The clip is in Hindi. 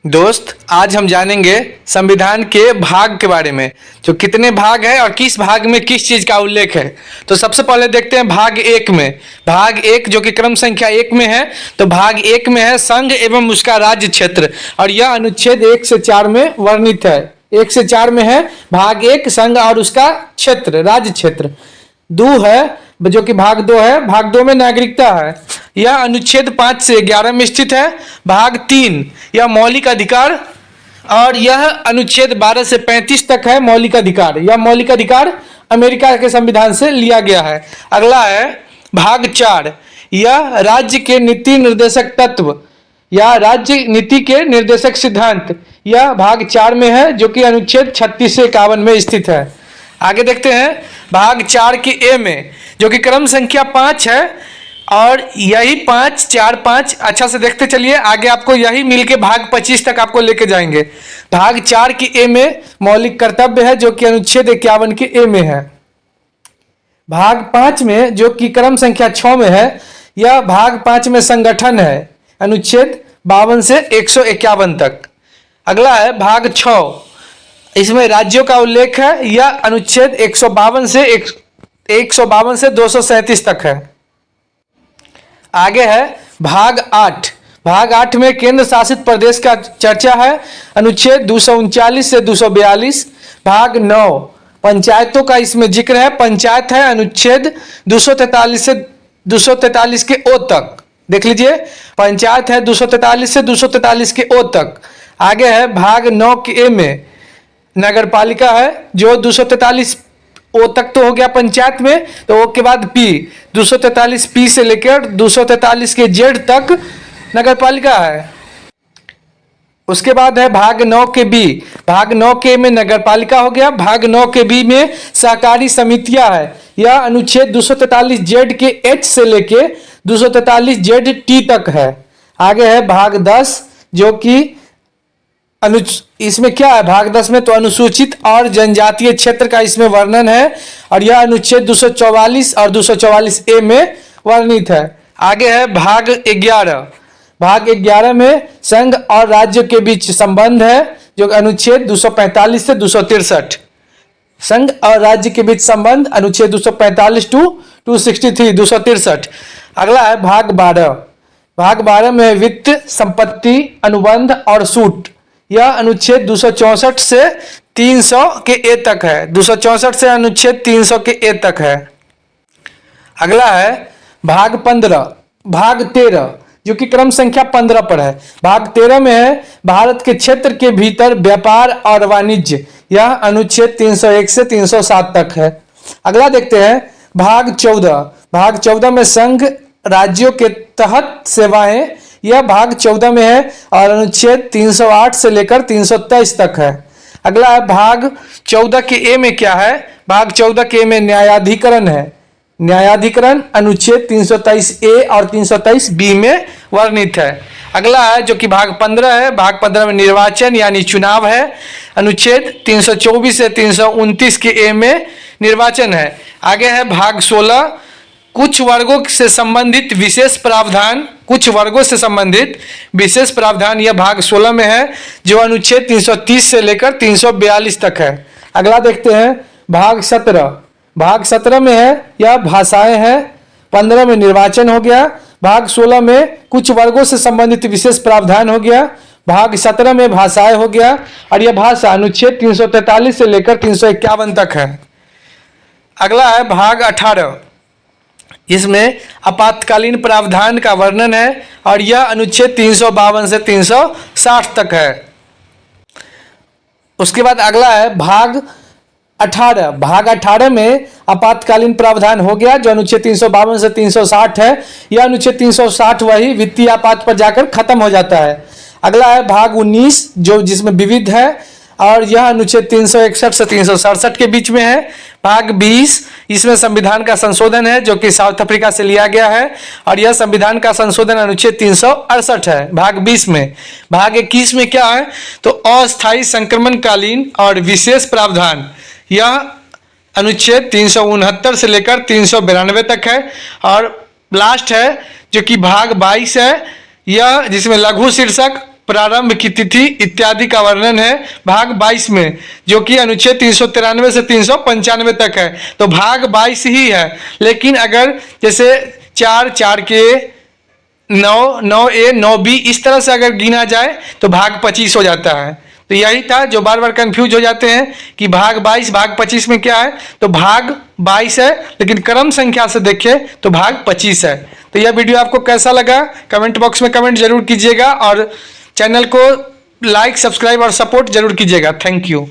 दोस्त, आज हम जानेंगे संविधान के भाग के बारे में। जो कितने भाग है और किस भाग में किस चीज का उल्लेख है। तो सबसे पहले देखते हैं भाग एक में। भाग एक जो कि क्रम संख्या एक में है, तो भाग एक में है संघ एवं उसका राज्य क्षेत्र, और यह अनुच्छेद 1 से 4 में वर्णित है। 1 से 4 में है भाग एक, संघ और उसका क्षेत्र, राज्य क्षेत्र। 2 है जो कि भाग 2 है। भाग 2 में नागरिकता है, यह अनुच्छेद 5 से 11 में स्थित है। भाग 3 यह मौलिक अधिकार, और यह अनुच्छेद 12 से 35 तक है। मौलिक अधिकार, यह मौलिक अधिकार अमेरिका के संविधान से लिया गया है। अगला है भाग 4, यह राज्य के नीति निर्देशक तत्व या राज्य नीति के निर्देशक सिद्धांत, यह भाग 4 में है, जो कि अनुच्छेद 36 से 51 में स्थित है। आगे देखते हैं भाग 4 के ए में, जो कि क्रम संख्या 5 है, और यही 5 4 5 अच्छा से देखते चलिए, आगे आपको यही मिलके भाग 25 तक आपको लेके जाएंगे। भाग 4 की ए में मौलिक कर्तव्य है, जो कि अनुच्छेद 51 के ए में है। भाग 5 में जो कि क्रम संख्या 6 में है, यह भाग 5 में संगठन है, अनुच्छेद 52 से 151 तक। अगला है भाग 6, इसमें राज्यों का उल्लेख है, यह अनुच्छेद 152 से 237 तक है। आगे है भाग 8। भाग 8 में केंद्र शासित प्रदेश का चर्चा है, अनुच्छेद 239 से 242। भाग 9 पंचायतों का इसमें जिक्र है, पंचायत है, अनुच्छेद 243 के ओ तक। देख लीजिए, पंचायत है 243 से 243 के ओ तक। आगे है भाग 9 के ए में नगर पालिका है, जो 243 ओ तक तो हो गया पंचायत में। तो ओ के बाद पी, 243 पी से लेकर 243 के जेड तक नगर पालिका है। उसके बाद है भाग 9 के बी। भाग 9 के में नगर पालिका हो गया। भाग 9 के बी में सहकारी समितियां है, यह अनुच्छेद 243 जेड के एच से लेके 243 जेड टी तक है। आगे है भाग 10, जो कि इसमें क्या है, भाग 10 में तो अनुसूचित और जनजातीय क्षेत्र का इसमें वर्णन है, और यह अनुच्छेद 244 और 244 ए में वर्णित है। आगे है भाग 11। भाग 11 में संघ और राज्य के बीच संबंध है, जो अनुच्छेद 245 से 263। संघ और राज्य के बीच संबंध, अनुच्छेद 245 टू 263, 263। अगला है भाग 12। भाग 12 में वित्त, संपत्ति, अनुबंध और सूट, यह अनुच्छेद 264 से 300 के ए तक है। 264 से अनुच्छेद 300 के ए तक है। अगला है भाग 15। भाग 13 जो कि क्रम संख्या 15 पर है। भाग 13 में है भारत के क्षेत्र के भीतर व्यापार और वाणिज्य, यह अनुच्छेद 301 से 307 तक है। अगला देखते हैं भाग 14। भाग 14 में संघ राज्यों के तहत सेवाएं, यह भाग 14 में है, और अनुच्छेद 308 से लेकर 323 तक है। अगला है भाग 14 के ए में क्या है, भाग 14 के ए में न्यायाधिकरण है। न्यायाधिकरण अनुच्छेद 323 ए और 323 बी में वर्णित है। अगला है जो कि भाग 15 है। भाग 15 में निर्वाचन यानी चुनाव है, अनुच्छेद 324 से 329 के ए में निर्वाचन है। आगे है भाग 16, कुछ वर्गों से संबंधित विशेष प्रावधान। कुछ वर्गों से संबंधित विशेष प्रावधान, यह भाग 16 में है, जो अनुच्छेद 330 से लेकर 342 तक है। अगला देखते हैं भाग 17। भाग 17 में है यह भाषाएं हैं। 15 में निर्वाचन हो गया। भाग 16 में कुछ वर्गों से संबंधित विशेष प्रावधान हो गया। भाग 17 में भाषाएं हो गया, और यह भाषा अनुच्छेद 343 से लेकर 351 तक है। अगला है भाग 18, इसमें आपातकालीन प्रावधान का वर्णन है, और यह अनुच्छेद 352 से 360 तक है। उसके बाद अगला है भाग 18। भाग 18 में आपातकालीन प्रावधान हो गया, जो अनुच्छेद 352 से 360 है। यह अनुच्छेद 360 वही वित्तीय आपात पर जाकर खत्म हो जाता है। अगला है भाग 19, जो जिसमें विविध है, और यह अनुच्छेद 361 से 367 के बीच में है। भाग 20, इसमें संविधान का संशोधन है, जो कि साउथ अफ्रीका से लिया गया है, और यह संविधान का संशोधन अनुच्छेद 368 है भाग 20 में। भाग 21 में क्या है, तो अस्थायी संक्रमणकालीन और विशेष प्रावधान, यह अनुच्छेद 369 से लेकर 392 तक है। और लास्ट है जो कि भाग 22 है, यह जिसमें लघु शीर्षक प्रारंभ की तिथि इत्यादि का वर्णन है भाग 22 में, जो कि अनुच्छेद 393 से 395 तक है। तो भाग 22 ही है। लेकिन अगर जैसे 4 के 9 9A 9B इस तरह से अगर गिना जाए तो भाग 25 हो जाता है। तो यही था जो बार बार कंफ्यूज हो जाते हैं कि भाग 22 भाग 25 में क्या है। तो भाग 22 है, लेकिन क्रम संख्या से देखें तो भाग 25 है। तो यह वीडियो आपको कैसा लगा कमेंट बॉक्स में कमेंट जरूर कीजिएगा, और चैनल को लाइक सब्सक्राइब और सपोर्ट जरूर कीजिएगा। Thank you.